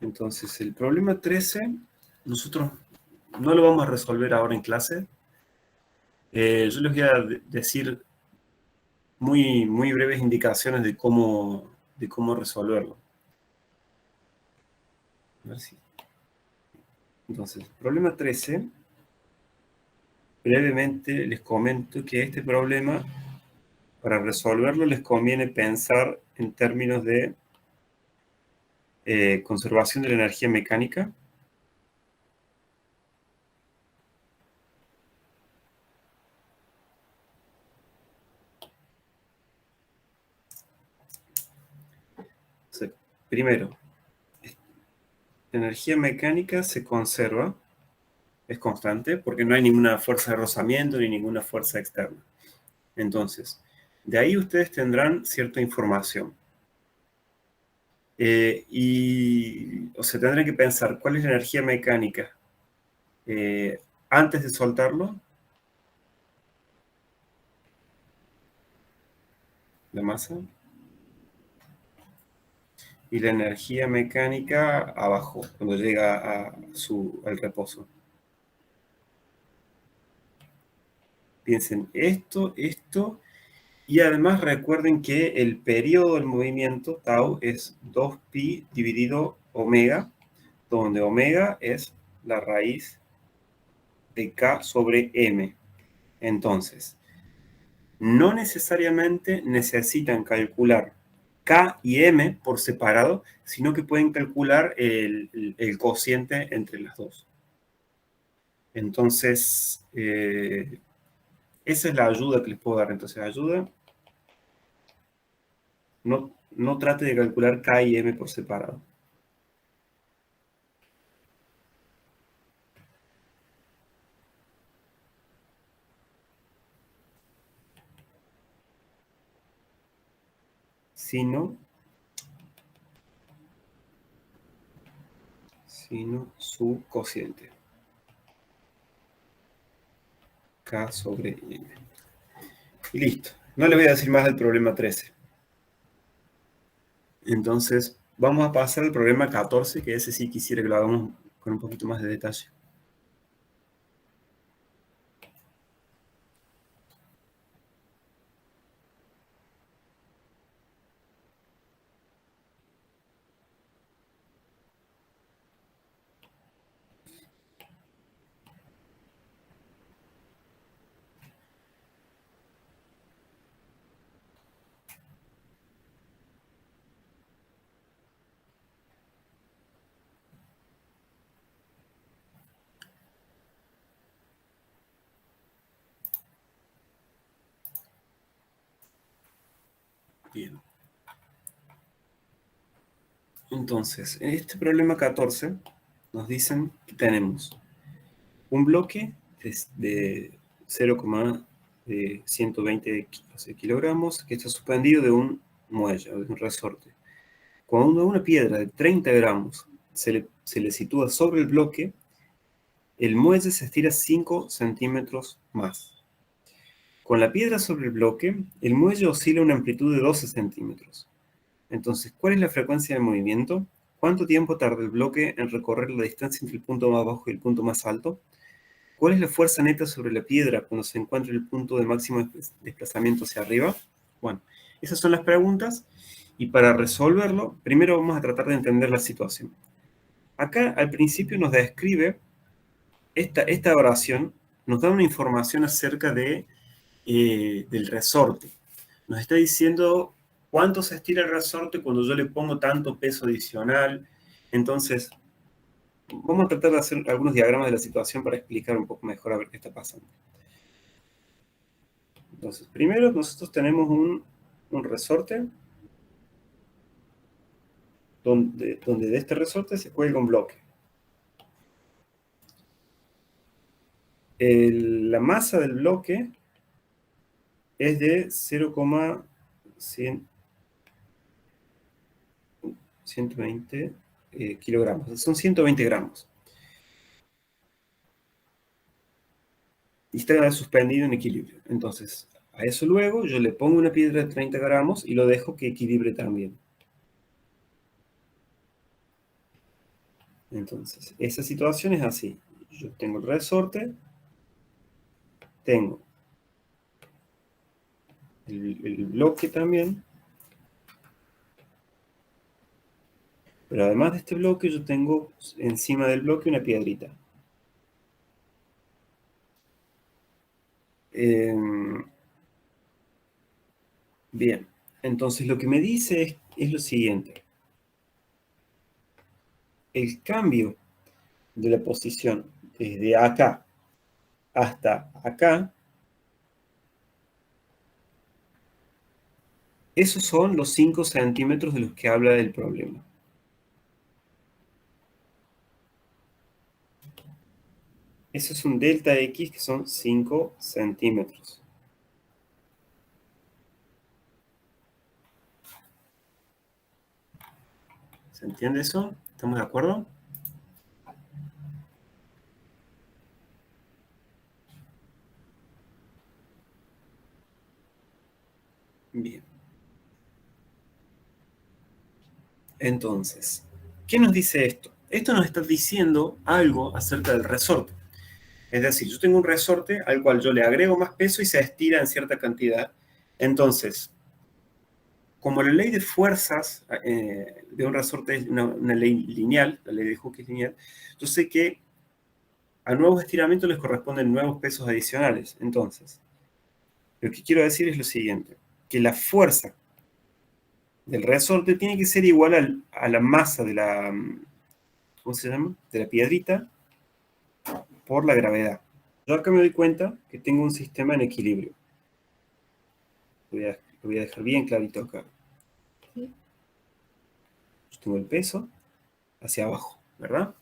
Entonces, el problema 13, nosotros no lo vamos a resolver ahora en clase. Yo les voy a decir muy breves indicaciones de cómo resolverlo. A ver si. Entonces, problema 13, brevemente les comento que este problema, para resolverlo, les conviene pensar en términos de conservación de la energía mecánica. O sea, primero, la energía mecánica se conserva, es constante, porque no hay ninguna fuerza de rozamiento ni ninguna fuerza externa. Entonces, de ahí ustedes tendrán cierta información. O sea, tendrán que pensar cuál es la energía mecánica antes de soltarlo, la masa, y la energía mecánica abajo, cuando llega al reposo. Piensen esto, y además recuerden que el periodo del movimiento, tau, es 2pi dividido omega, donde omega es la raíz de k sobre m. Entonces, no necesariamente necesitan calcular k y m por separado, sino que pueden calcular el cociente entre las dos. Entonces, esa es la ayuda que les puedo dar. Entonces, ayuda, no trate de calcular k y m por separado. Sino su cociente. K sobre M. Y listo. No les voy a decir más del problema 13. Entonces, vamos a pasar al problema 14, que ese sí quisiera que lo hagamos con un poquito más de detalle. Bien. Entonces, en este problema 14 nos dicen que tenemos un bloque de 0,120 kilogramos que está suspendido de un muelle, de un resorte. Cuando una piedra de 30 gramos se le sitúa sobre el bloque, el muelle se estira 5 centímetros más. Con la piedra sobre el bloque, el muelle oscila a una amplitud de 12 centímetros. Entonces, ¿cuál es la frecuencia de movimiento? ¿Cuánto tiempo tarda el bloque en recorrer la distancia entre el punto más bajo y el punto más alto? ¿Cuál es la fuerza neta sobre la piedra cuando se encuentra el punto de máximo desplazamiento hacia arriba? Bueno, esas son las preguntas. Y para resolverlo, primero vamos a tratar de entender la situación. Acá al principio nos describe esta oración, nos da una información acerca del resorte. Nos está diciendo cuánto se estira el resorte cuando yo le pongo tanto peso adicional. Entonces, vamos a tratar de hacer algunos diagramas de la situación para explicar un poco mejor a ver qué está pasando. Entonces, primero nosotros tenemos un resorte donde de este resorte se cuelga un bloque. La masa del bloque es de 0,120 kilogramos. Son 120 gramos. Y está suspendido en equilibrio. Entonces, a eso luego yo le pongo una piedra de 30 gramos y lo dejo que equilibre también. Entonces, esa situación es así. Yo tengo el resorte, tengo el bloque también, pero además de este bloque yo tengo encima del bloque una piedrita. Bien, entonces lo que me dice es lo siguiente. El cambio de la posición desde acá hasta acá, esos son los 5 centímetros de los que habla el problema. Eso es un delta X que son 5 centímetros. ¿Se entiende eso? ¿Estamos de acuerdo? Bien. Entonces, ¿qué nos dice esto? Esto nos está diciendo algo acerca del resorte. Es decir, yo tengo un resorte al cual yo le agrego más peso y se estira en cierta cantidad. Entonces, como la ley de fuerzas de un resorte es una ley lineal, la ley de Hooke es lineal, yo sé que a nuevos estiramientos les corresponden nuevos pesos adicionales. Entonces, lo que quiero decir es lo siguiente, que la fuerza del resorte tiene que ser igual a la masa de la, ¿cómo se llama? De la piedrita por la gravedad. Yo acá me doy cuenta que tengo un sistema en equilibrio. Lo voy a dejar bien clarito acá. Yo tengo el peso hacia abajo, ¿verdad?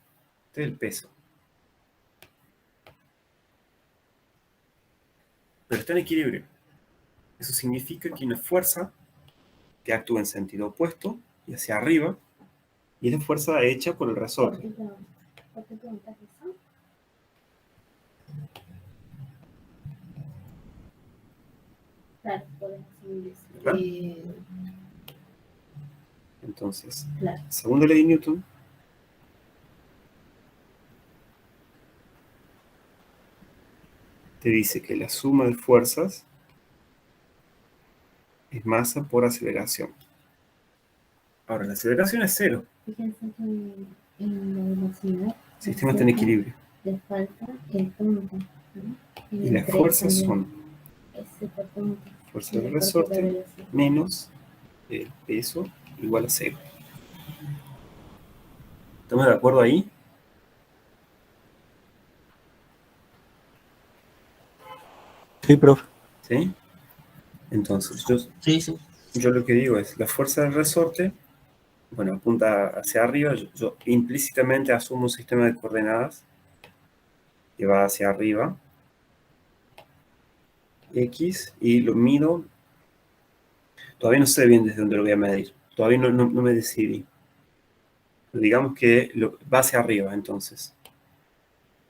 Este es el peso. Pero está en equilibrio. Eso significa que hay una fuerza que actúa en sentido opuesto y hacia arriba, y es la fuerza hecha por el resorte. ¿Por qué preguntas eso? Claro, podemos seguir eso. Entonces, Claro. según la ley de Newton, te dice que la suma de fuerzas es masa por aceleración. Ahora, la aceleración es cero. Fíjense que en la velocidad El sistema está en equilibrio. le falta el punto, ¿no? Y las fuerzas son fuerza del resorte menos el peso igual a cero. ¿Estamos de acuerdo ahí? Sí, profe. ¿Sí? Entonces, Sí, sí. yo lo que digo es, la fuerza del resorte, bueno, apunta hacia arriba, yo implícitamente asumo un sistema de coordenadas que va hacia arriba, X, y lo mido. Todavía no sé bien desde dónde lo voy a medir. Todavía no me decidí. Pero digamos que va hacia arriba, entonces.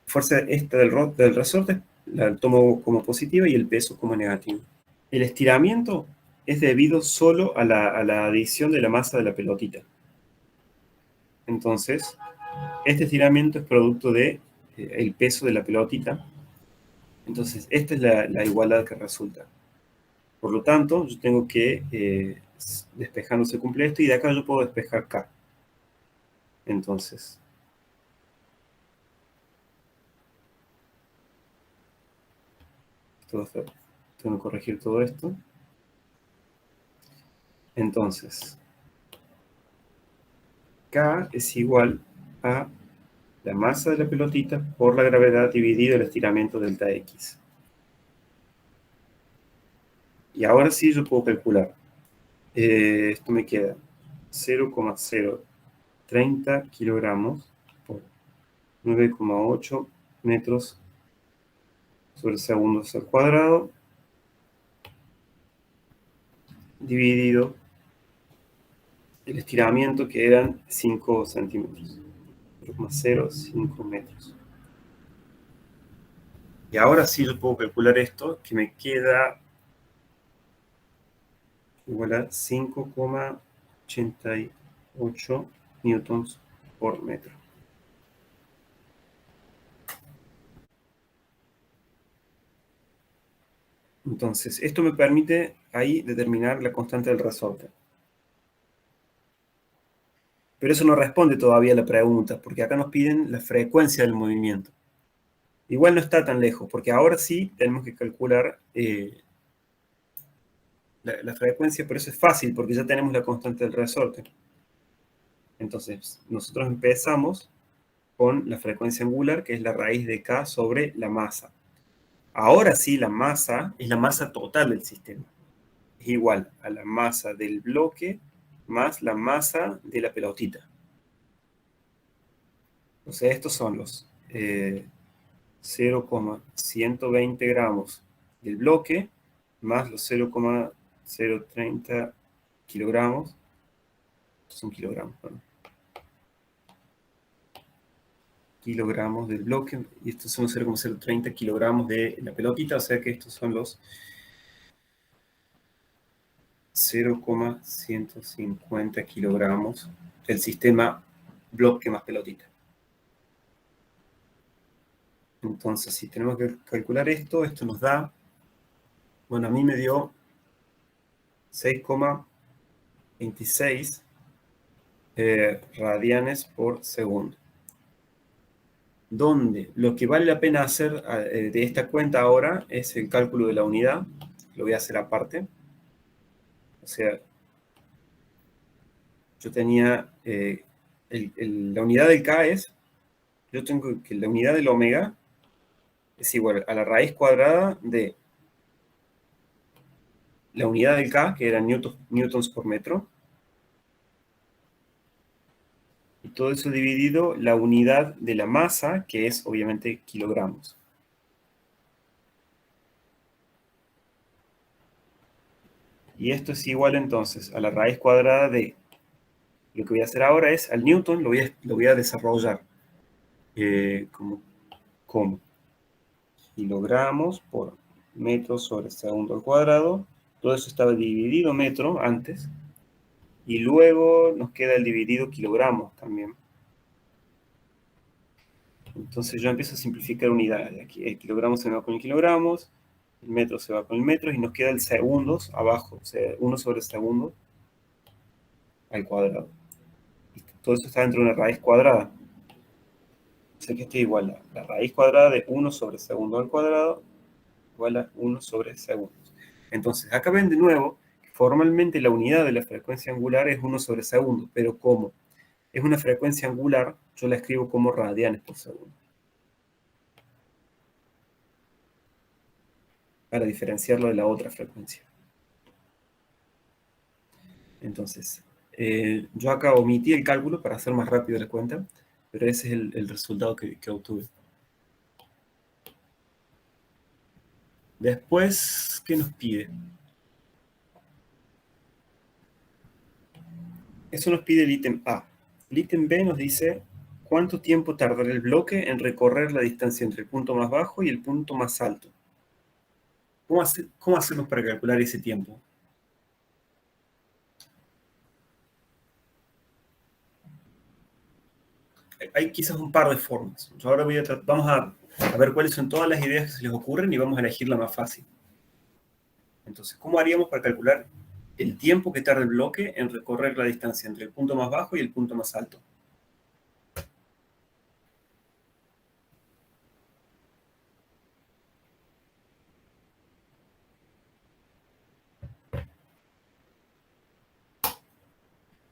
Fuerza esta del resorte la tomo como positiva y el peso como negativo. El estiramiento es debido solo a la adición de la masa de la pelotita. Entonces, este estiramiento es producto de el peso de la pelotita. Entonces, esta es la igualdad que resulta. Por lo tanto, yo tengo que, despejando se cumple esto, y de acá yo puedo despejar K. Entonces, tengo que corregir todo esto. Entonces, K es igual a la masa de la pelotita por la gravedad dividido el estiramiento delta X. Y ahora sí yo puedo calcular. Esto me queda 0,030 kilogramos por 9,8 metros sobre segundos al cuadrado, dividido el estiramiento, que eran 5 centímetros. 0,05 metros. Y ahora sí yo puedo calcular esto, que me queda igual a 5,88 newtons por metro. Entonces, esto me permite ahí determinar la constante del resorte. Pero eso no responde todavía a la pregunta, porque acá nos piden la frecuencia del movimiento. Igual no está tan lejos, porque ahora sí tenemos que calcular la frecuencia, pero eso es fácil, porque ya tenemos la constante del resorte. Entonces, nosotros empezamos con la frecuencia angular, que es la raíz de k sobre la masa. Ahora sí, la masa es la masa total del sistema. Es igual a la masa del bloque más la masa de la pelotita. O sea, estos son los 0,120 gramos del bloque más los 0,030 kilogramos. Estos son kilogramos, perdón. Kilogramos del bloque y estos son los 0,030 kilogramos de la pelotita, o sea que estos son los 0,150 kilogramos del sistema bloque más pelotita. Entonces, si tenemos que calcular esto, esto nos da, bueno, a mí me dio 6,26 radianes por segundo. Donde lo que vale la pena hacer de esta cuenta ahora es el cálculo de la unidad. Lo voy a hacer aparte. O sea, yo tenía, la unidad del K es, yo tengo que la unidad del omega es igual a la raíz cuadrada de la unidad del K, que era newtons por metro, y todo eso dividido la unidad de la masa, que es obviamente kilogramos. Y esto es igual entonces a la raíz cuadrada de, lo que voy a hacer ahora es, al newton lo voy a desarrollar como kilogramos por metro sobre segundo al cuadrado. Todo eso estaba dividido metro antes. Y luego nos queda el dividido kilogramos también. Entonces yo empiezo a simplificar unidades. Aquí el kilogramo se va con el kilogramos, el metro se va con el metro y nos queda el segundos abajo, o sea, 1 sobre segundo al cuadrado. Y todo eso está dentro de una raíz cuadrada. O sea que esto es igual a la raíz cuadrada de 1 sobre segundo al cuadrado igual a 1 sobre segundos. Entonces, acá ven de nuevo que formalmente la unidad de la frecuencia angular es 1 sobre segundo, pero como es una frecuencia angular, yo la escribo como radianes por segundo. Para diferenciarlo de la otra frecuencia. Entonces, yo acá omití el cálculo para hacer más rápido la cuenta, pero ese es el resultado que obtuve. Después, ¿qué nos pide? Eso nos pide el ítem A. El ítem B nos dice cuánto tiempo tardará el bloque en recorrer la distancia entre el punto más bajo y el punto más alto. ¿Cómo hacemos para calcular ese tiempo? Hay quizás un par de formas. Yo ahora vamos a ver cuáles son todas las ideas que se les ocurren y vamos a elegir la más fácil. Entonces, ¿cómo haríamos para calcular el tiempo que tarda el bloque en recorrer la distancia entre el punto más bajo y el punto más alto?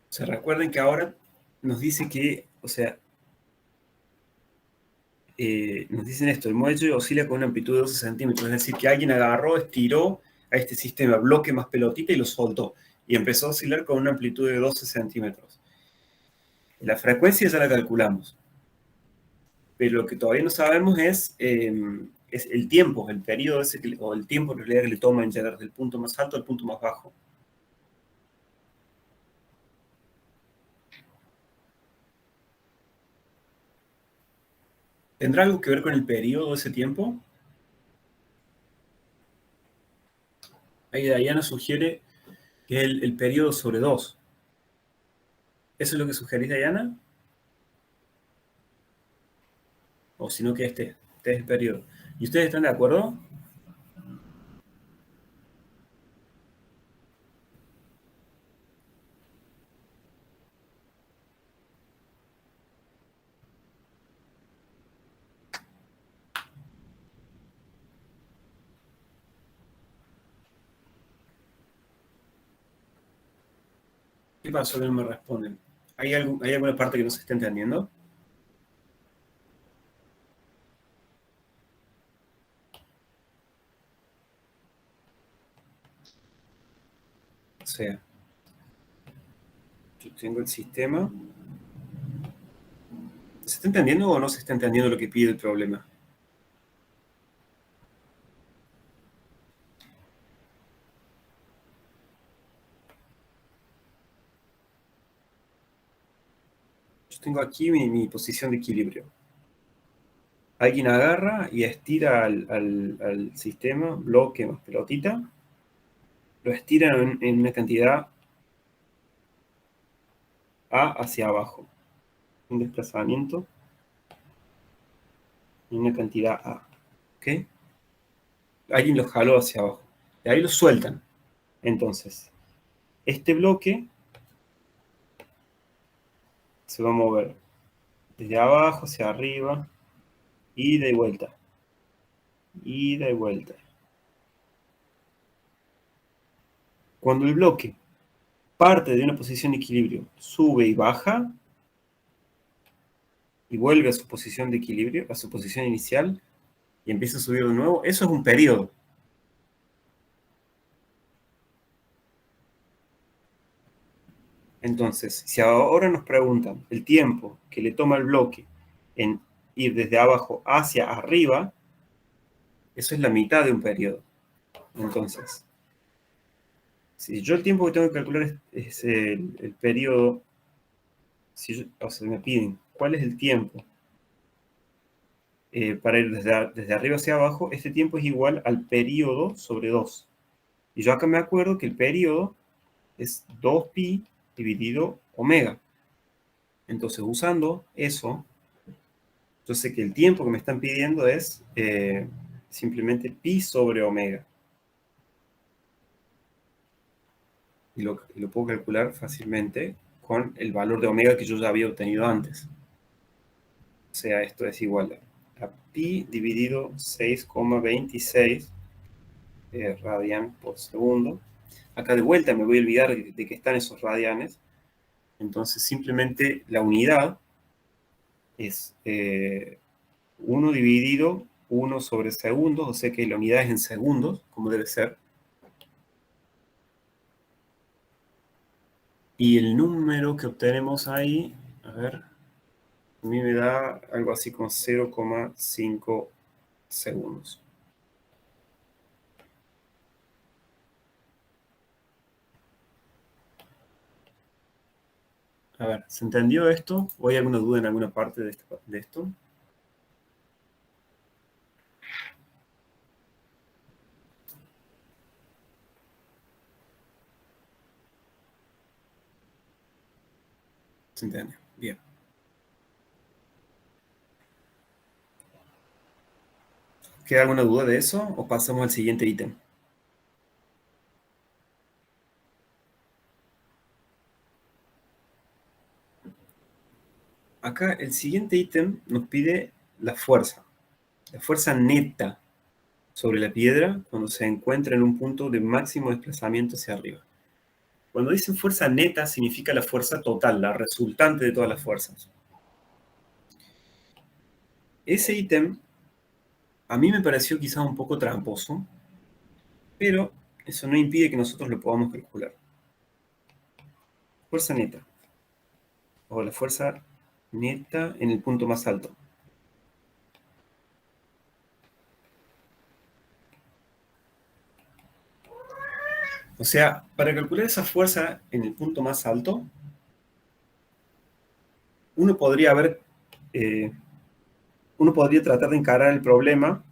O sea, recuerden que ahora nos dice que, o sea, nos dicen esto, el muelle oscila con una amplitud de 12 centímetros, es decir, que alguien agarró, estiró a este sistema bloque más pelotita y lo soltó, y empezó a oscilar con una amplitud de 12 centímetros. La frecuencia ya la calculamos, pero lo que todavía no sabemos es el tiempo, el periodo ese o el tiempo en realidad que le toma en llegar del punto más alto al punto más bajo. ¿Tendrá algo que ver con el periodo de ese tiempo? Ahí Diana sugiere que es el periodo sobre 2. ¿Eso es lo que sugerís, Diana? O si no, que este es el periodo. ¿Y ustedes están de acuerdo? ¿Qué pasó que no me responden? ¿Hay alguna parte que no se esté entendiendo? O sea, yo tengo el sistema. ¿Se está entendiendo o no se está entendiendo lo que pide el problema? Yo tengo aquí mi posición de equilibrio. Alguien agarra y estira al sistema, bloque más pelotita, lo estira en una cantidad A hacia abajo. Un desplazamiento en una cantidad A. ¿Ok? Alguien lo jaló hacia abajo. Y ahí lo sueltan. Entonces, este bloque se va a mover desde abajo hacia arriba, ida y vuelta, ida y vuelta. Cuando el bloque parte de una posición de equilibrio, sube y baja, y vuelve a su posición de equilibrio, a su posición inicial, y empieza a subir de nuevo, eso es un periodo. Entonces, si ahora nos preguntan el tiempo que le toma el bloque en ir desde abajo hacia arriba, eso es la mitad de un periodo. Entonces, si yo el tiempo que tengo que calcular es el periodo, o sea, me piden cuál es el tiempo para ir desde arriba hacia abajo, este tiempo es igual al periodo sobre 2. Y yo acá me acuerdo que el periodo es 2pi dividido omega. Entonces, usando eso, yo sé que el tiempo que me están pidiendo es simplemente pi sobre omega. Y lo puedo calcular fácilmente con el valor de omega que yo ya había obtenido antes. O sea, esto es igual a pi dividido 6,26 radian por segundo. Acá de vuelta me voy a olvidar de que están esos radianes. Entonces simplemente la unidad es 1 dividido 1 sobre segundos, o sea que la unidad es en segundos, como debe ser. Y el número que obtenemos ahí, a ver, a mí me da algo así como 0,5 segundos. A ver, ¿se entendió esto? ¿O hay alguna duda en alguna parte de esto? ¿Se entendió? Bien. ¿Queda alguna duda de eso o pasamos al siguiente ítem? Acá el siguiente ítem nos pide la fuerza neta sobre la piedra cuando se encuentra en un punto de máximo desplazamiento hacia arriba. Cuando dicen fuerza neta significa la fuerza total, la resultante de todas las fuerzas. Ese ítem a mí me pareció quizás un poco tramposo, pero eso no impide que nosotros lo podamos calcular. Fuerza neta, o la fuerza neta en el punto más alto. O sea, para calcular esa fuerza en el punto más alto, uno podría tratar de encarar el problema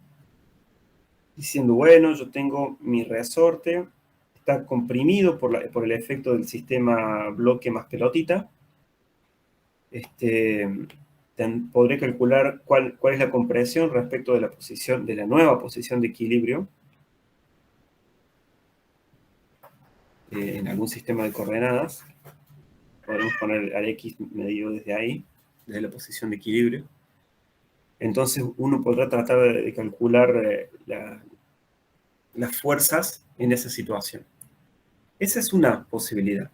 diciendo, bueno, yo tengo mi resorte, está comprimido por el efecto del sistema bloque más pelotita. Podré calcular cuál es la compresión respecto de la nueva posición de equilibrio en algún sistema de coordenadas. Podremos poner al X medido desde ahí, desde la posición de equilibrio. Entonces uno podrá tratar de calcular las fuerzas en esa situación. Esa es una posibilidad.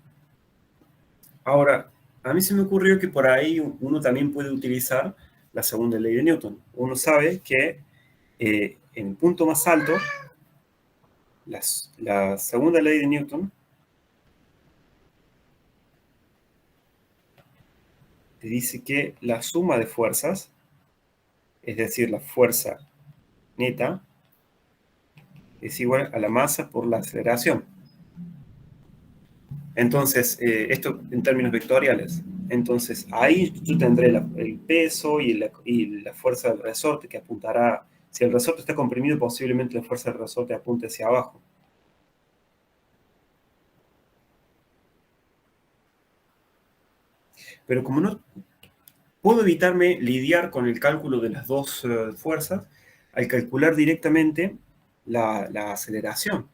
Ahora, a mí se me ocurrió que por ahí uno también puede utilizar la segunda ley de Newton. Uno sabe que en el punto más alto, la segunda ley de Newton te dice que la suma de fuerzas, es decir, la fuerza neta, es igual a la masa por la aceleración. Entonces, esto en términos vectoriales. Entonces, ahí yo tendré el peso y la fuerza del resorte que apuntará. Si el resorte está comprimido, posiblemente la fuerza del resorte apunte hacia abajo. Pero como no puedo evitarme lidiar con el cálculo de las dos fuerzas, al calcular directamente la aceleración.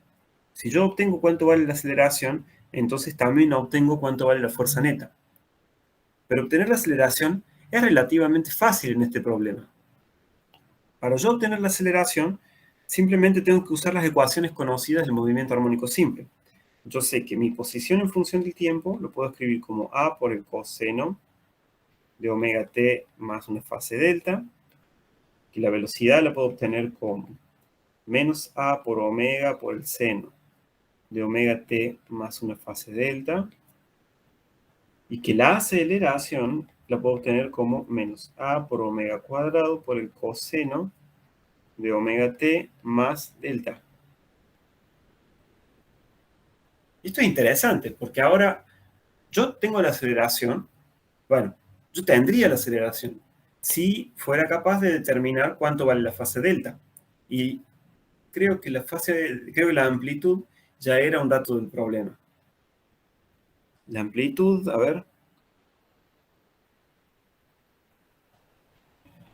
Si yo obtengo cuánto vale la aceleración, entonces también obtengo cuánto vale la fuerza neta. Pero obtener la aceleración es relativamente fácil en este problema. Para yo obtener la aceleración, simplemente tengo que usar las ecuaciones conocidas del movimiento armónico simple. Yo sé que mi posición en función del tiempo lo puedo escribir como A por el coseno de omega t más una fase delta, que la velocidad la puedo obtener como menos A por omega por el seno de omega t más una fase delta, y que la aceleración la puedo obtener como menos A por omega cuadrado por el coseno de omega t más delta. Y esto es interesante, porque ahora yo tengo la aceleración, bueno, yo tendría la aceleración si fuera capaz de determinar cuánto vale la fase delta. Y creo que la amplitud ya era un dato del problema. La amplitud, a ver.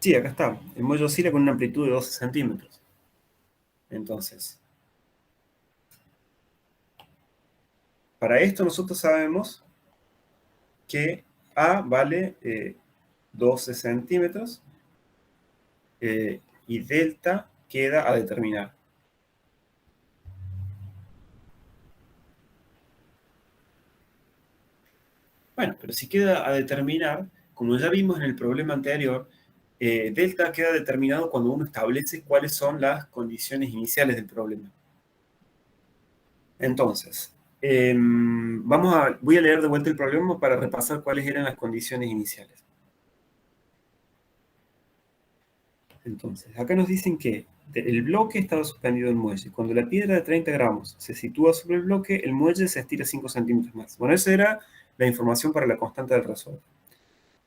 Sí, acá está. El muelle oscila con una amplitud de 12 centímetros. Entonces, para esto nosotros sabemos que A vale 12 centímetros y delta queda a determinar. Bueno, pero si queda a determinar, como ya vimos en el problema anterior, delta queda determinado cuando uno establece cuáles son las condiciones iniciales del problema. Entonces, voy a leer de vuelta el problema para repasar cuáles eran las condiciones iniciales. Entonces, acá nos dicen que el bloque estaba suspendido en el muelle. Cuando la piedra de 30 gramos se sitúa sobre el bloque, el muelle se estira 5 centímetros más. Bueno, esa era la información para la constante del resorte.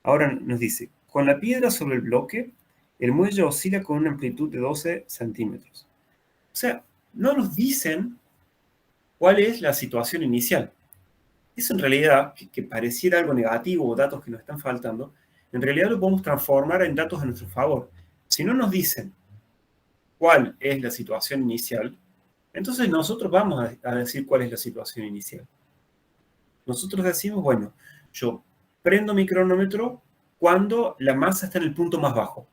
Ahora nos dice, con la piedra sobre el bloque, el muelle oscila con una amplitud de 12 centímetros. O sea, no nos dicen cuál es la situación inicial. Eso en realidad, que pareciera algo negativo o datos que nos están faltando, en realidad lo podemos transformar en datos a nuestro favor. Si no nos dicen cuál es la situación inicial, entonces nosotros vamos a decir cuál es la situación inicial. Nosotros decimos, bueno, yo prendo mi cronómetro cuando la masa está en el punto más bajo.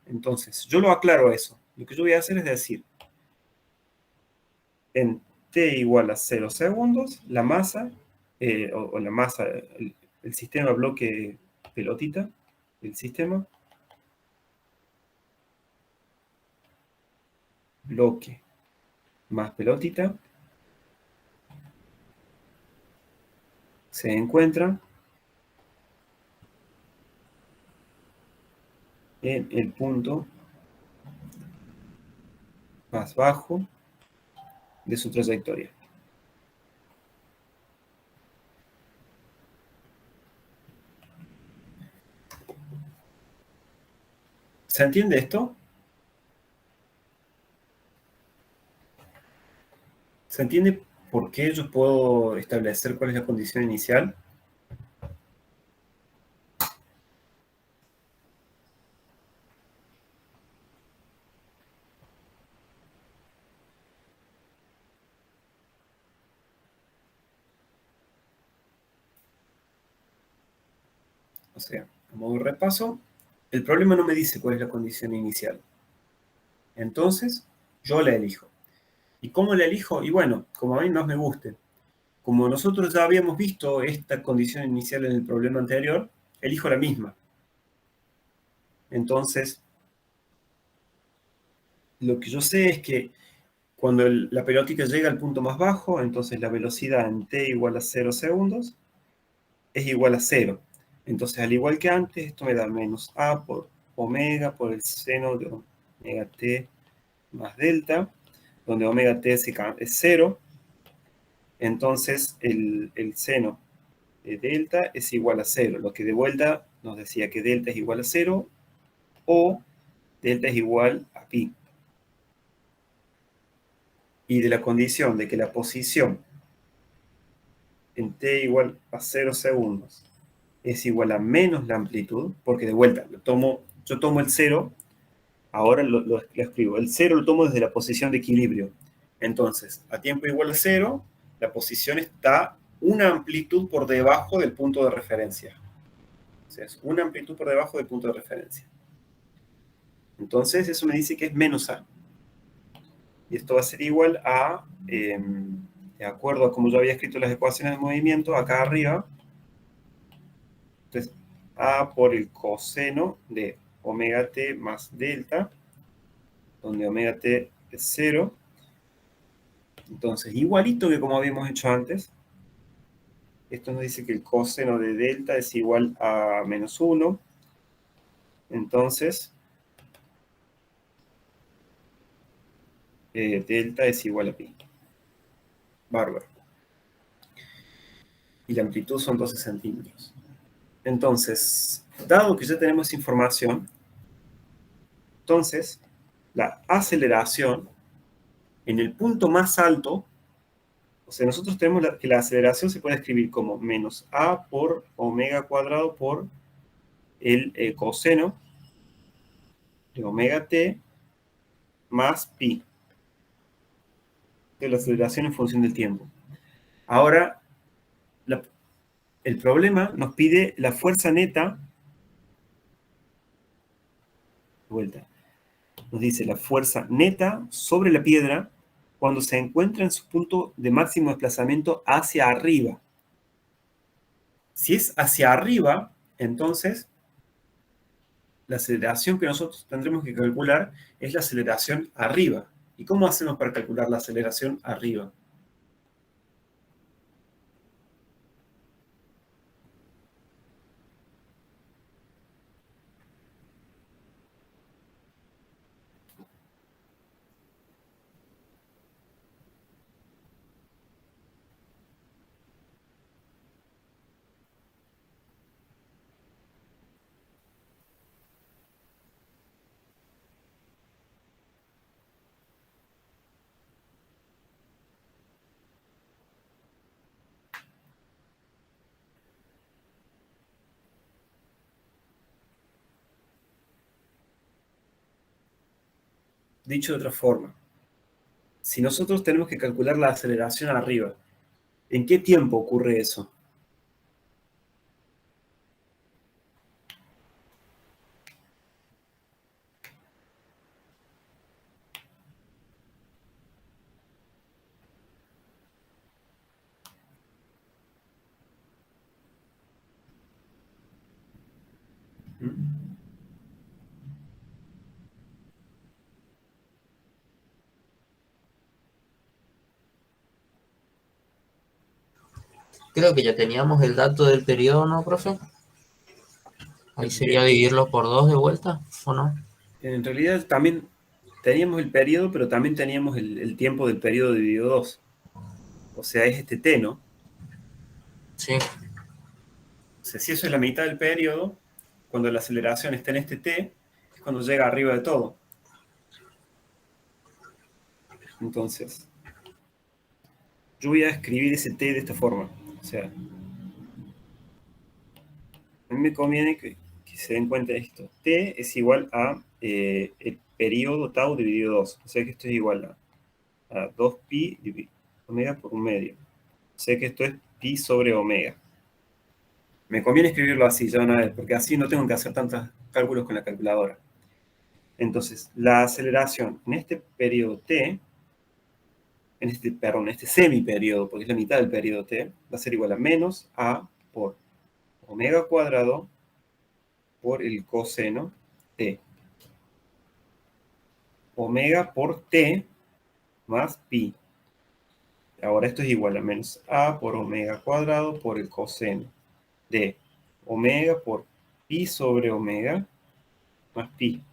Entonces, yo lo aclaro eso. Lo que yo voy a hacer es decir, en t igual a 0 segundos, la masa, o la masa, el sistema bloque pelotita, el sistema bloque más pelotita, se encuentra en el punto más bajo de su trayectoria. ¿Se entiende esto? ¿Se entiende por qué yo puedo establecer cuál es la condición inicial? O sea, a modo de repaso, el problema no me dice cuál es la condición inicial. Entonces, yo la elijo. ¿Y cómo la elijo? Y bueno, como a mí más me guste. como nosotros ya habíamos visto esta condición inicial en el problema anterior, elijo la misma. Entonces, lo que yo sé es que cuando la periódica llega al punto más bajo, entonces la velocidad en t igual a 0 segundos es igual a 0. Entonces, al igual que antes, esto me da menos a por omega por el seno de omega t más delta, donde omega t es 0. Entonces, el seno de delta es igual a 0, lo que de vuelta nos decía que delta es igual a 0 o delta es igual a pi. Y de la condición de que la posición en t igual a 0 segundos es igual a menos la amplitud, porque de vuelta, yo tomo el 0, ahora lo escribo, el 0 lo tomo desde la posición de equilibrio. Entonces, a tiempo igual a 0, la posición está una amplitud por debajo del punto de referencia. O sea, es una amplitud por debajo del punto de referencia. Entonces, eso me dice que es menos a. Y esto va a ser igual a, de acuerdo a como yo había escrito las ecuaciones de movimiento, acá arriba, entonces, a por el coseno de omega t más delta, donde omega t es 0. Entonces, igualito que como habíamos hecho antes, esto nos dice que el coseno de delta es igual a menos 1. Entonces, delta es igual a pi. Bárbaro. Y la amplitud son 12 centímetros. Entonces, dado que ya tenemos información, entonces, la aceleración en el punto más alto, o sea, nosotros tenemos que la aceleración se puede escribir como menos a por omega cuadrado por el coseno de omega t más pi, de la aceleración en función del tiempo. Ahora, el problema nos pide la fuerza neta, de vuelta, nos dice la fuerza neta sobre la piedra cuando se encuentra en su punto de máximo desplazamiento hacia arriba. Si es hacia arriba, entonces la aceleración que nosotros tendremos que calcular es la aceleración arriba. ¿Y cómo hacemos para calcular la aceleración arriba? Dicho de otra forma, si nosotros tenemos que calcular la aceleración arriba, ¿en qué tiempo ocurre eso? ¿Mm? Creo que ya teníamos el dato del periodo, ¿no, profe? Ahí sería dividirlo por 2 de vuelta, ¿o no? En realidad también teníamos el periodo, pero también teníamos el tiempo del periodo dividido 2. O sea, es este t, ¿no? Sí, O sea, si eso es la mitad del periodo, cuando la aceleración está en este t, es cuando llega arriba de todo. Entonces, yo voy a escribir ese t de esta forma. O sea, a mí me conviene que se den cuenta de esto. T es igual a el periodo tau dividido 2. O sea que esto es igual a 2pi dividido omega por 1/2. O sea que esto es pi sobre omega. Me conviene escribirlo así, ya una vez, porque así no tengo que hacer tantos cálculos con la calculadora. Entonces, la aceleración en este periodo t en este semiperiodo, porque es la mitad del periodo t, va a ser igual a menos a por omega cuadrado por el coseno t. Omega por t más pi. Ahora esto es igual a menos a por omega cuadrado por el coseno de omega por pi sobre omega más pi.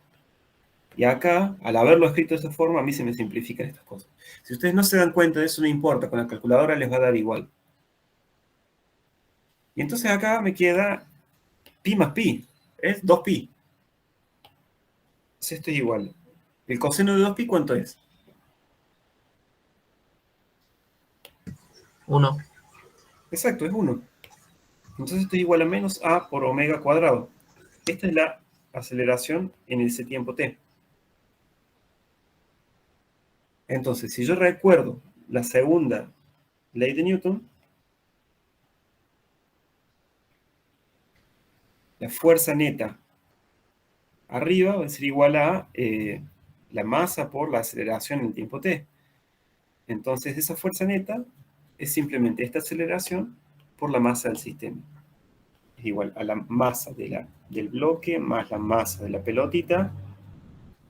Y acá, al haberlo escrito de esta forma, a mí se me simplifican estas cosas. Si ustedes no se dan cuenta de eso, no importa, con la calculadora les va a dar igual. Y entonces acá me queda pi más pi, es 2pi. Entonces esto es igual. ¿El coseno de 2pi cuánto es? 1. Exacto, es 1. Entonces esto es igual a menos a por omega cuadrado. Esta es la aceleración en ese tiempo t. Entonces, si yo recuerdo la segunda ley de Newton, la fuerza neta arriba va a ser igual a la masa por la aceleración en el tiempo t. Entonces, esa fuerza neta es simplemente esta aceleración por la masa del sistema. Es igual a la masa del bloque más la masa de la pelotita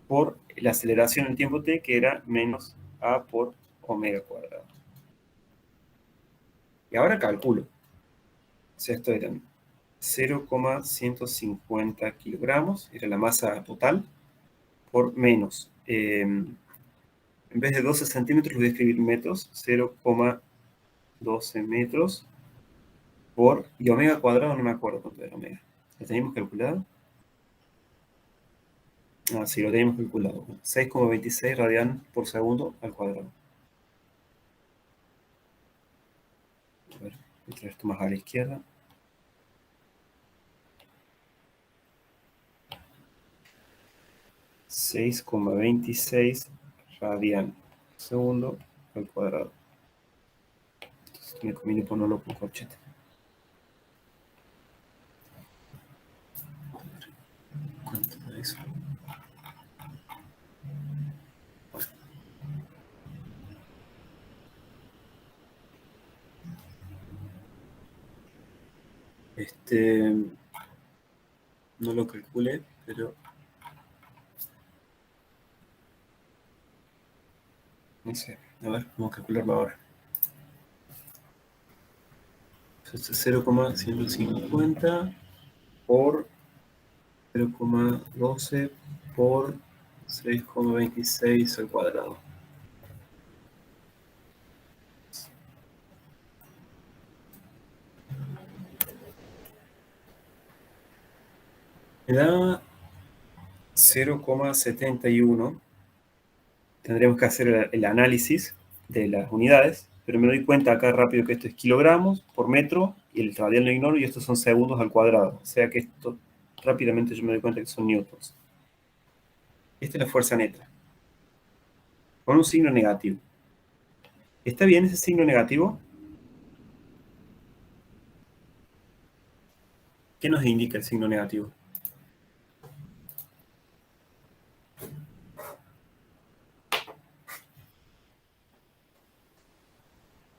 por la aceleración en el tiempo t, que era menos a por omega cuadrado. Y ahora calculo. O sea, esto eran 0,150 kilogramos, era la masa total, por menos. En vez de 12 centímetros, lo voy a escribir en metros, 0,12 metros por, y omega cuadrado, no me acuerdo cuánto era omega. ¿Lo teníamos calculado? Ah, sí, lo teníamos calculado. 6,26 radian por segundo al cuadrado. A ver, voy a traer esto más a la izquierda. ...6,26 radian por segundo al cuadrado. Entonces me conviene ponerlo por corchete. ¿Cuánto da eso? No lo calculé, pero no sé. A ver, vamos a calcularlo ahora. Entonces 0,150 por 0,12 por 6,26 al cuadrado. Me da 0,71. Tendremos que hacer el análisis de las unidades, pero me doy cuenta acá rápido que esto es kilogramos por metro y el radial lo ignoro y estos son segundos al cuadrado. O sea que esto rápidamente yo me doy cuenta que son newtons. Esta es la fuerza neta, con un signo negativo. ¿Está bien ese signo negativo? ¿Qué nos indica el signo negativo?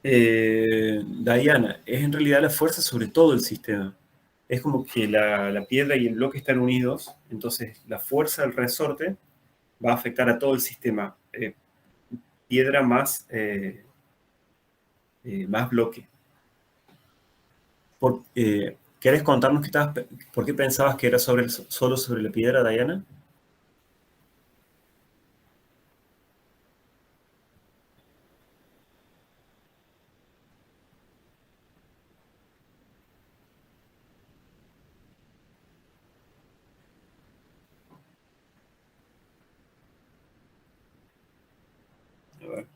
Diana, es en realidad la fuerza sobre todo el sistema. Es como que la piedra y el bloque están unidos, entonces la fuerza del resorte va a afectar a todo el sistema. Piedra más, más bloque. ¿Querés contarnos por qué pensabas que era solo sobre la piedra, Diana? A ver.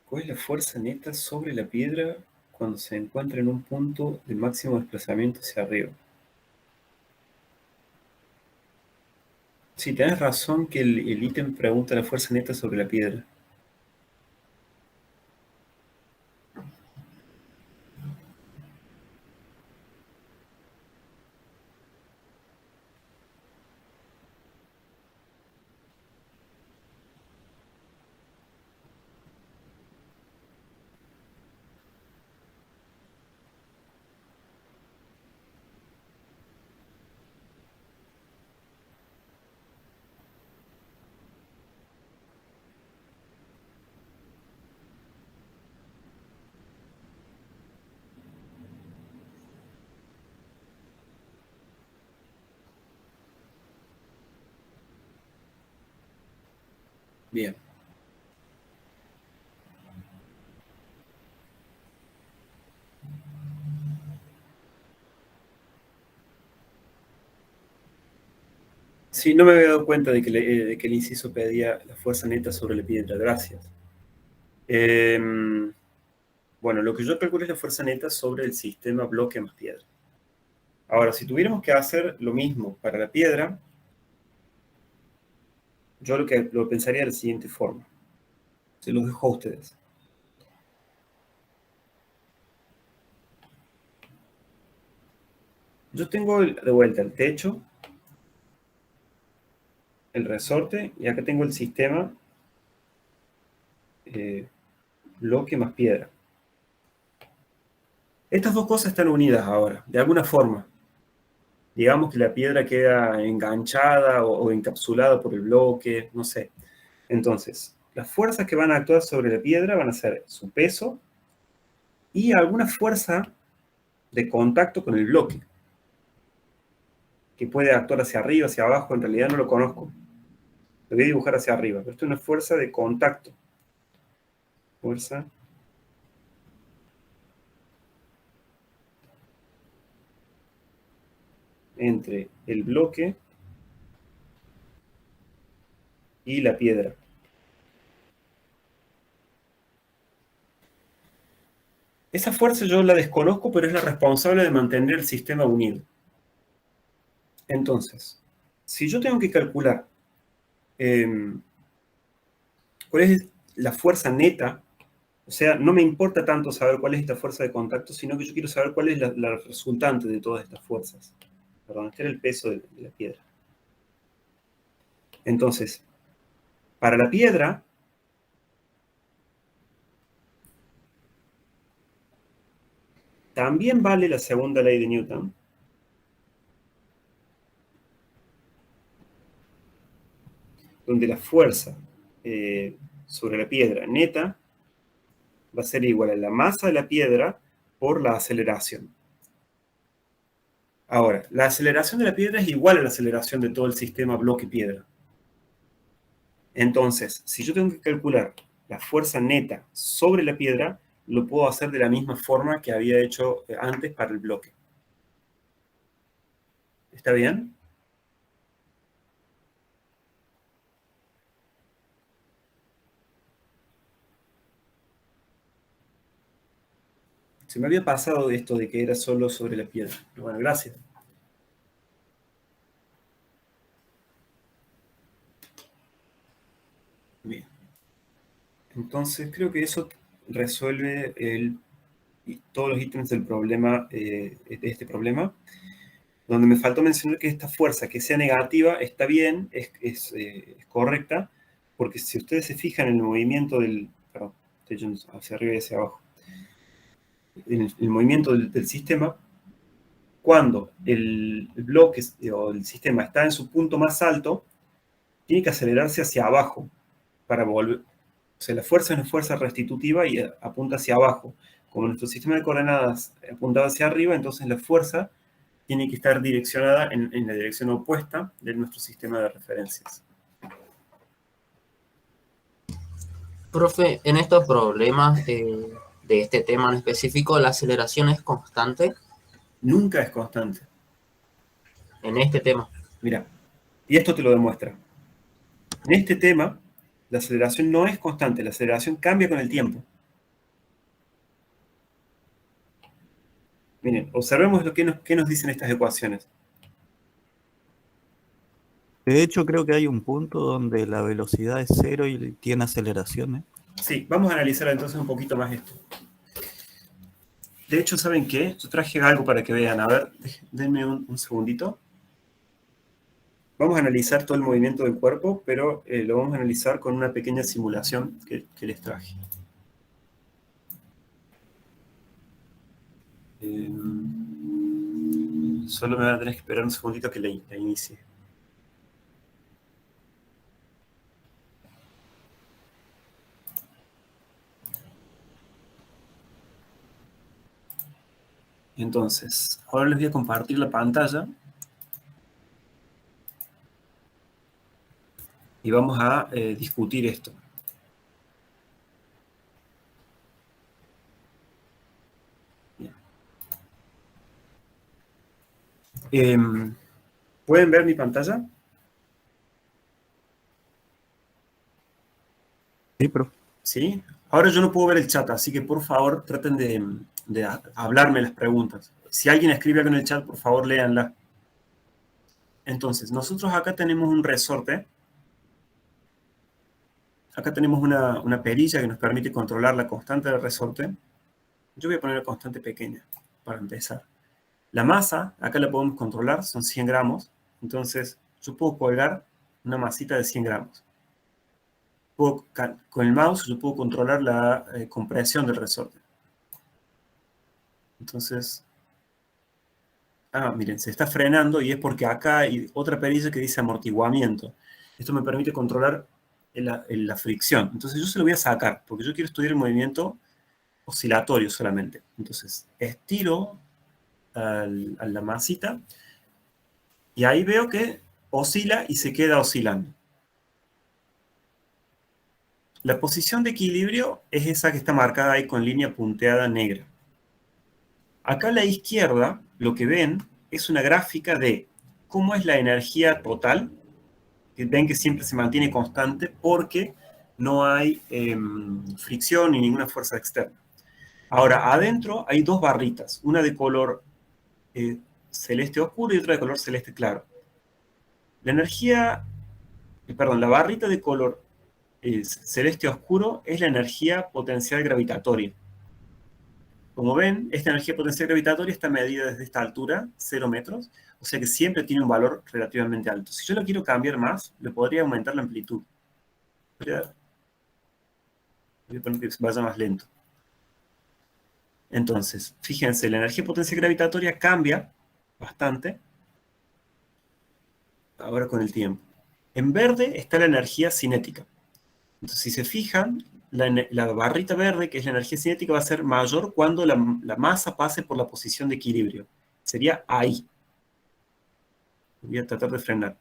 ¿Cuál es la fuerza neta sobre la piedra cuando se encuentra en un punto de máximo desplazamiento hacia arriba? Sí, tenés razón que el ítem pregunta la fuerza neta sobre la piedra. Bien. Sí, no me había dado cuenta de que el inciso pedía la fuerza neta sobre la piedra. Gracias. Bueno, lo que yo calculo es la fuerza neta sobre el sistema bloque más piedra. Ahora, si tuviéramos que hacer lo mismo para la piedra, yo lo pensaría de la siguiente forma. Se los dejo a ustedes. Yo tengo de vuelta el techo, el resorte, y acá tengo el sistema bloque más piedra. Estas dos cosas están unidas ahora, de alguna forma. Digamos que la piedra queda enganchada o encapsulada por el bloque, no sé. Entonces, las fuerzas que van a actuar sobre la piedra van a ser su peso y alguna fuerza de contacto con el bloque, que puede actuar hacia arriba, hacia abajo, en realidad no lo conozco. Lo voy a dibujar hacia arriba, pero esto es una fuerza de contacto. Fuerza entre el bloque y la piedra. Esa fuerza yo la desconozco, pero es la responsable de mantener el sistema unido. Entonces, si yo tengo que calcular cuál es la fuerza neta, o sea, no me importa tanto saber cuál es esta fuerza de contacto, sino que yo quiero saber cuál es la resultante de todas estas fuerzas. Perdón, este era el peso de la piedra. Entonces, para la piedra, también vale la segunda ley de Newton, donde la fuerza sobre la piedra neta va a ser igual a la masa de la piedra por la aceleración. Ahora, la aceleración de la piedra es igual a la aceleración de todo el sistema bloque-piedra. Entonces, si yo tengo que calcular la fuerza neta sobre la piedra, lo puedo hacer de la misma forma que había hecho antes para el bloque. ¿Está bien? Se me había pasado esto de que era solo sobre la piedra. Pero bueno, gracias. Bien. Entonces, creo que eso resuelve todos los ítems del problema, de este problema. Donde me faltó mencionar que esta fuerza que sea negativa está bien, es correcta, porque si ustedes se fijan en el movimiento del, perdón, estoy yendo hacia arriba y hacia abajo, en el movimiento del sistema, cuando el bloque o el sistema está en su punto más alto, tiene que acelerarse hacia abajo para volver. O sea, la fuerza es una fuerza restitutiva y apunta hacia abajo. Como nuestro sistema de coordenadas apuntaba hacia arriba, entonces la fuerza tiene que estar direccionada en la dirección opuesta de nuestro sistema de referencias. Profe, en estos problemas de este tema en específico, ¿la aceleración es constante Nunca es constante. en este tema? Mira, y esto te lo demuestra. En este tema, la aceleración no es constante, la aceleración cambia con el tiempo. Miren, observemos qué nos dicen estas ecuaciones. De hecho, creo que hay un punto donde la velocidad es cero y tiene aceleraciones. Sí, vamos a analizar entonces un poquito más esto. De hecho, ¿saben qué? Yo traje algo para que vean. A ver, denme un segundito. Vamos a analizar todo el movimiento del cuerpo, pero lo vamos a analizar con una pequeña simulación que les traje. Solo me van a tener que esperar un segundito que la inicie. Entonces, ahora les voy a compartir la pantalla. y vamos a discutir esto. Bien. ¿Pueden ver mi pantalla? Sí, profe. ¿Sí? Ahora yo no puedo ver el chat, así que por favor traten de hablarme las preguntas. Si alguien escribe algo en el chat, por favor léanla. Entonces, nosotros acá tenemos un resorte. Acá tenemos una perilla que nos permite controlar la constante del resorte. Yo voy a poner una constante pequeña para empezar. La masa, acá la podemos controlar, son 100 gramos. Entonces, yo puedo colgar una masita de 100 gramos. Con el mouse yo puedo controlar la compresión del resorte. Entonces, miren, se está frenando y es porque acá hay otra perilla que dice amortiguamiento. Esto me permite controlar la fricción. Entonces yo se lo voy a sacar, porque yo quiero estudiar el movimiento oscilatorio solamente. Entonces, estiro a la masita y ahí veo que oscila y se queda oscilando. La posición de equilibrio es esa que está marcada ahí con línea punteada negra. Acá a la izquierda, lo que ven es una gráfica de cómo es la energía total, que ven que siempre se mantiene constante porque no hay fricción ni ninguna fuerza externa. Ahora, adentro hay dos barritas, una de color celeste oscuro y otra de color celeste claro. La barrita de color celeste oscuro es la energía potencial gravitatoria. Como ven, esta energía potencial gravitatoria está medida desde esta altura, 0 metros, o sea que siempre tiene un valor relativamente alto. Si yo lo quiero cambiar más, le podría aumentar la amplitud. Voy a poner que vaya más lento. Entonces, fíjense, la energía potencial gravitatoria cambia bastante ahora con el tiempo. En verde está la energía cinética. Entonces, si se fijan, la barrita verde, que es la energía cinética, va a ser mayor cuando la masa pase por la posición de equilibrio. Sería ahí. Voy a tratar de frenar.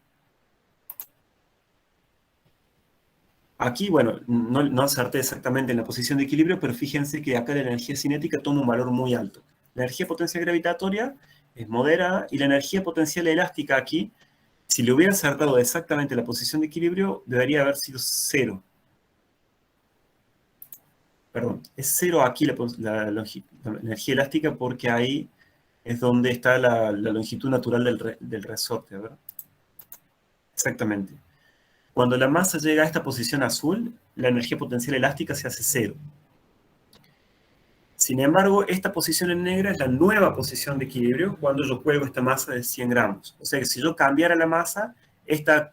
Aquí, bueno, no acerté exactamente en la posición de equilibrio, pero fíjense que acá la energía cinética toma un valor muy alto. La energía potencial gravitatoria es moderada y la energía potencial elástica aquí, si le hubiera acertado exactamente la posición de equilibrio, debería haber sido 0. Perdón, es 0 aquí la energía elástica porque ahí es donde está la longitud natural del resorte, ¿verdad? Exactamente. Cuando la masa llega a esta posición azul, la energía potencial elástica se hace 0. Sin embargo, esta posición en negra es la nueva posición de equilibrio cuando yo cuelgo esta masa de 100 gramos. O sea que si yo cambiara la masa, esta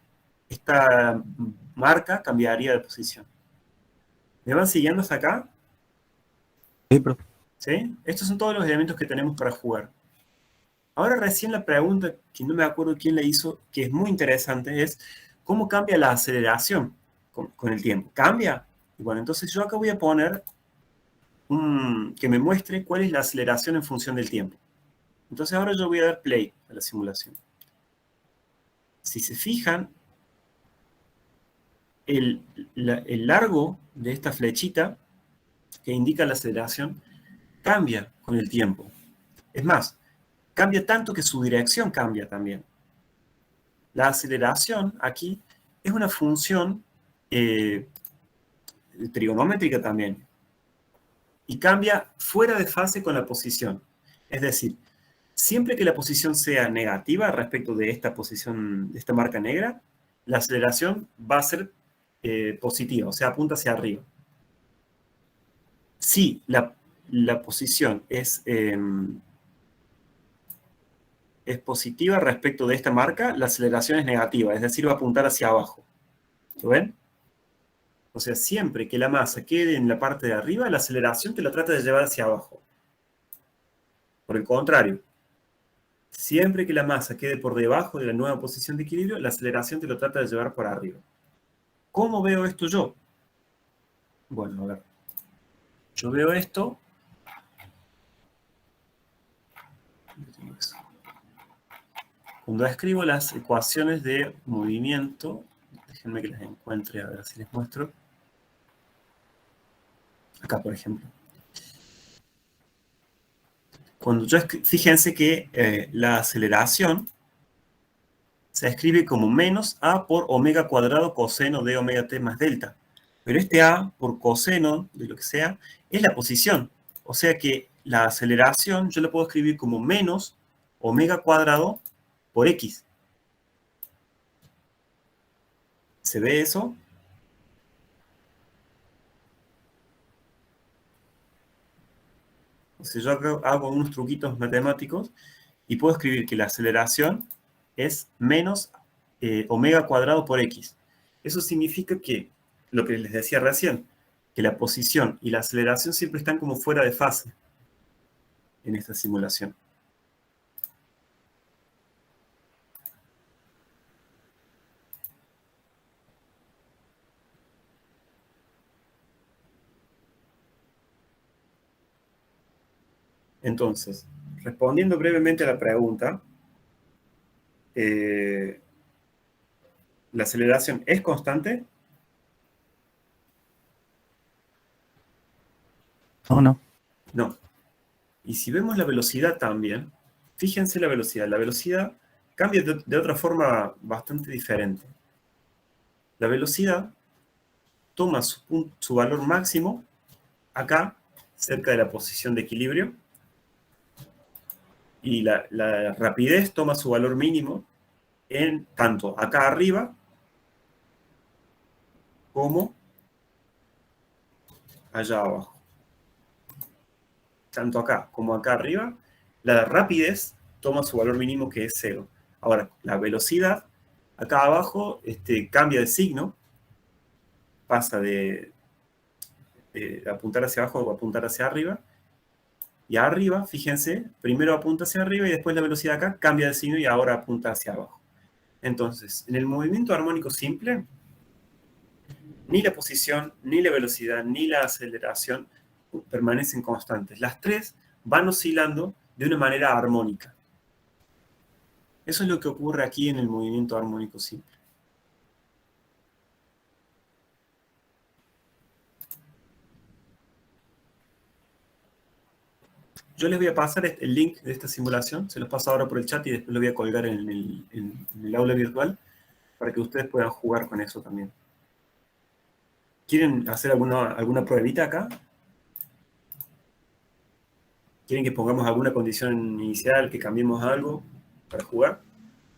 marca cambiaría de posición. ¿Me van siguiendo hasta acá? Sí, profe. ¿Sí? Estos son todos los elementos que tenemos para jugar. Ahora recién la pregunta, que no me acuerdo quién la hizo, que es muy interesante, es ¿cómo cambia la aceleración con el tiempo? ¿Cambia? Y bueno, entonces yo acá voy a poner que me muestre cuál es la aceleración en función del tiempo. Entonces ahora yo voy a dar play a la simulación. Si se fijan, el largo de esta flechita que indica la aceleración cambia con el tiempo. Es más, cambia tanto que su dirección cambia también. La aceleración aquí es una función trigonométrica también. Y cambia fuera de fase con la posición. Es decir, siempre que la posición sea negativa respecto de esta posición, de esta marca negra, la aceleración va a ser positiva, o sea, apunta hacia arriba. Si la posición es positiva respecto de esta marca, la aceleración es negativa, es decir, va a apuntar hacia abajo. ¿Lo ven? O sea, siempre que la masa quede en la parte de arriba, la aceleración te la trata de llevar hacia abajo. Por el contrario, siempre que la masa quede por debajo de la nueva posición de equilibrio, la aceleración te lo trata de llevar por arriba. ¿Cómo veo esto yo? Bueno, a ver. Yo veo esto. Cuando escribo las ecuaciones de movimiento, Déjenme que las encuentre, a ver si les muestro. Acá, por ejemplo. Fíjense que la aceleración se escribe como menos a por omega cuadrado coseno de omega t más delta. Pero este a por coseno de lo que sea es la posición. O sea que la aceleración yo la puedo escribir como menos omega cuadrado por x. ¿Se ve eso? O sea, yo hago unos truquitos matemáticos y puedo escribir que la aceleración es menos omega cuadrado por x. Eso significa que, lo que les decía recién, que la posición y la aceleración siempre están como fuera de fase en esta simulación. Entonces, respondiendo brevemente a la pregunta, ¿la aceleración es constante? No. No. Y si vemos la velocidad también, fíjense la velocidad. La velocidad cambia de otra forma bastante diferente. La velocidad toma su valor máximo acá, cerca de la posición de equilibrio, y la rapidez toma su valor mínimo en tanto acá arriba como allá abajo. Tanto acá como acá arriba, la rapidez toma su valor mínimo que es 0. Ahora, la velocidad, acá abajo, cambia de signo, pasa de apuntar hacia abajo a apuntar hacia arriba, y arriba, fíjense, primero apunta hacia arriba y después la velocidad acá cambia de signo y ahora apunta hacia abajo. Entonces, en el movimiento armónico simple, ni la posición, ni la velocidad, ni la aceleración permanecen constantes. Las tres van oscilando de una manera armónica. Eso es lo que ocurre aquí en el movimiento armónico simple. Yo les voy a pasar el link de esta simulación, se los paso ahora por el chat y después lo voy a colgar en el aula virtual para que ustedes puedan jugar con eso también. ¿Quieren hacer alguna pruebita acá? ¿Quieren que pongamos alguna condición inicial, que cambiemos algo para jugar?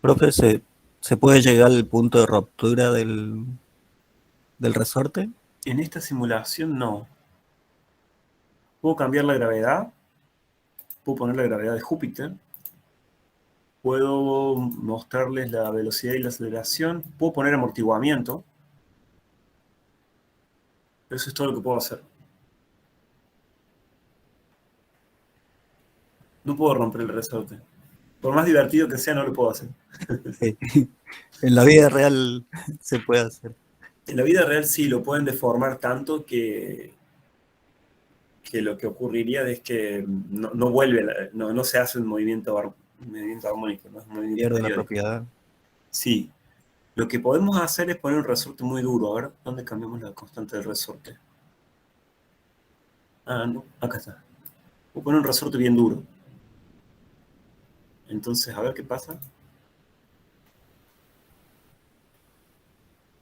Profe, ¿se puede llegar al punto de ruptura del resorte? En esta simulación no. Puedo cambiar la gravedad. Puedo poner la gravedad de Júpiter. Puedo mostrarles la velocidad y la aceleración. Puedo poner amortiguamiento. Eso es todo lo que puedo hacer. No puedo romper el resorte. Por más divertido que sea, no lo puedo hacer. Sí. En la vida real se puede hacer. En la vida real sí, lo pueden deformar tanto que lo que ocurriría es que no vuelve, no se hace un movimiento armónico, no es un movimiento Pierde la periódico. propiedad. Sí. Lo que podemos hacer es poner un resorte muy duro. A ver, ¿dónde cambiamos la constante del resorte? Ah, no, acá está. Voy a poner un resorte bien duro. Entonces, a ver qué pasa.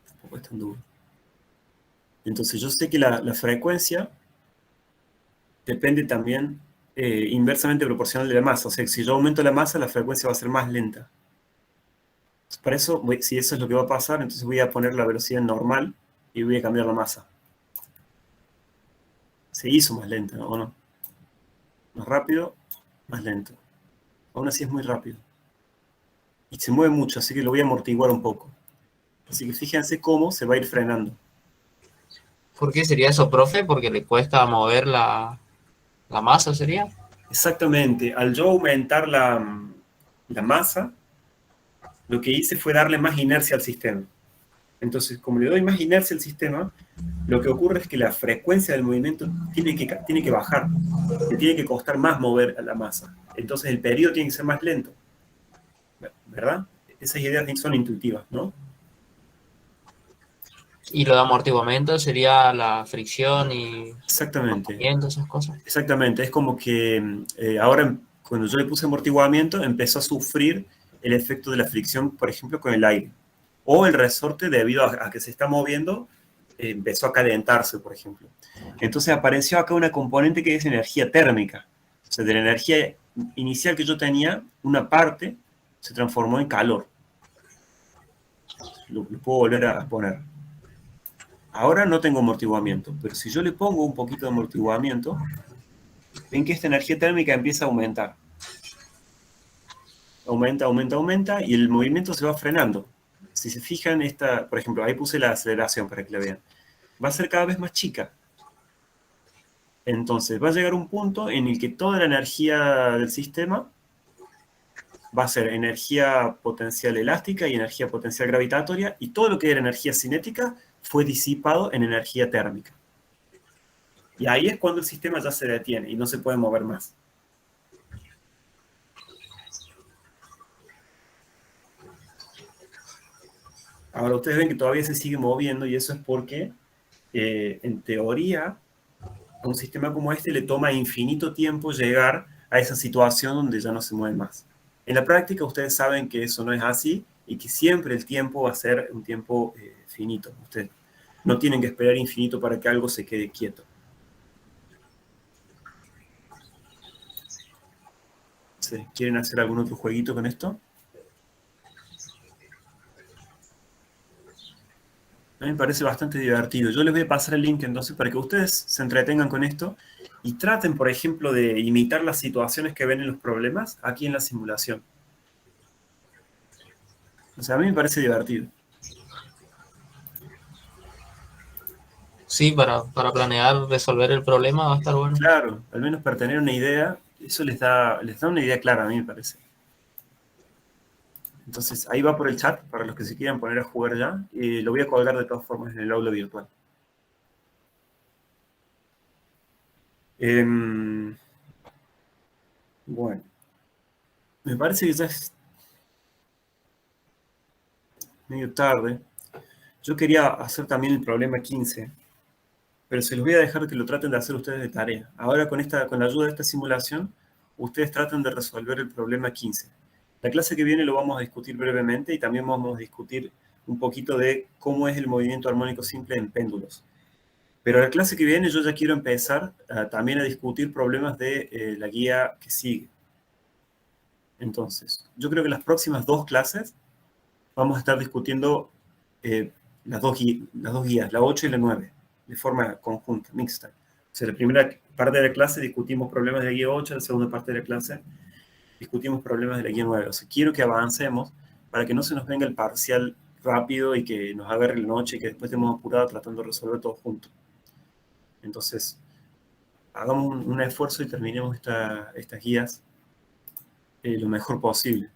Tampoco es tan duro. Entonces, yo sé que la frecuencia depende también inversamente proporcional de la masa. O sea, que si yo aumento la masa, la frecuencia va a ser más lenta. Para eso, si eso es lo que va a pasar, entonces voy a poner la velocidad normal y voy a cambiar la masa. Se hizo más lenta, ¿no? ¿O no? Más rápido, más lento. Aún así es muy rápido. Y se mueve mucho, así que lo voy a amortiguar un poco. Así que fíjense cómo se va a ir frenando. ¿Por qué sería eso, profe? Porque le cuesta mover la masa, ¿sería? Exactamente. Al yo aumentar la masa, lo que hice fue darle más inercia al sistema. Entonces, como le doy más inercia al sistema, lo que ocurre es que la frecuencia del movimiento tiene que bajar. Le tiene que costar más mover a la masa. Entonces, el periodo tiene que ser más lento. ¿Verdad? Esas ideas son intuitivas, ¿no? Y lo de amortiguamiento sería la fricción y Exactamente, viento, esas cosas. exactamente. Es como que ahora cuando yo le puse amortiguamiento empezó a sufrir el efecto de la fricción, por ejemplo, con el aire. O el resorte, debido a que se está moviendo, empezó a calentarse, por ejemplo. Entonces apareció acá una componente que es energía térmica. O sea, de la energía inicial que yo tenía, una parte se transformó en calor. Lo puedo volver a poner. Ahora no tengo amortiguamiento, pero si yo le pongo un poquito de amortiguamiento, ven que esta energía térmica empieza a aumentar. Aumenta, aumenta, aumenta, y el movimiento se va frenando. Si se fijan, por ejemplo, ahí puse la aceleración para que la vean. Va a ser cada vez más chica. Entonces va a llegar un punto en el que toda la energía del sistema va a ser energía potencial elástica y energía potencial gravitatoria, y todo lo que era energía cinética fue disipado en energía térmica. Y ahí es cuando el sistema ya se detiene y no se puede mover más. Ahora ustedes ven que todavía se sigue moviendo, y eso es porque, en teoría, a un sistema como este le toma infinito tiempo llegar a esa situación donde ya no se mueve más. En la práctica ustedes saben que eso no es así y que siempre el tiempo va a ser un tiempo finito. Ustedes no tienen que esperar infinito para que algo se quede quieto. ¿Sí? ¿Quieren hacer algún otro jueguito con esto? A mí me parece bastante divertido. Yo les voy a pasar el link entonces para que ustedes se entretengan con esto y traten, por ejemplo, de imitar las situaciones que ven en los problemas aquí en la simulación. O sea, a mí me parece divertido. Sí, para planear resolver el problema va a estar bueno. Claro, al menos para tener una idea, eso les da una idea clara a mí me parece. Entonces, ahí va por el chat, para los que se quieran poner a jugar ya. Lo voy a colgar de todas formas en el aula virtual. Bueno, me parece que ya es medio tarde. Yo quería hacer también el problema 15, pero se los voy a dejar que lo traten de hacer ustedes de tarea. Ahora con la ayuda de esta simulación, ustedes traten de resolver el problema 15. La clase que viene lo vamos a discutir brevemente y también vamos a discutir un poquito de cómo es el movimiento armónico simple en péndulos. Pero la clase que viene yo ya quiero empezar también a discutir problemas de la guía que sigue. Entonces, yo creo que las próximas 2 clases vamos a estar discutiendo las dos guías, la 8 y la 9, de forma conjunta, mixta. O sea, la primera parte de la clase discutimos problemas de la guía 8, la segunda parte de la clase discutimos problemas de la guía 9. O sea, quiero que avancemos para que no se nos venga el parcial rápido y que nos agarre la noche y que después estemos apurados tratando de resolver todo junto. Entonces, hagamos un esfuerzo y terminemos estas guías lo mejor posible.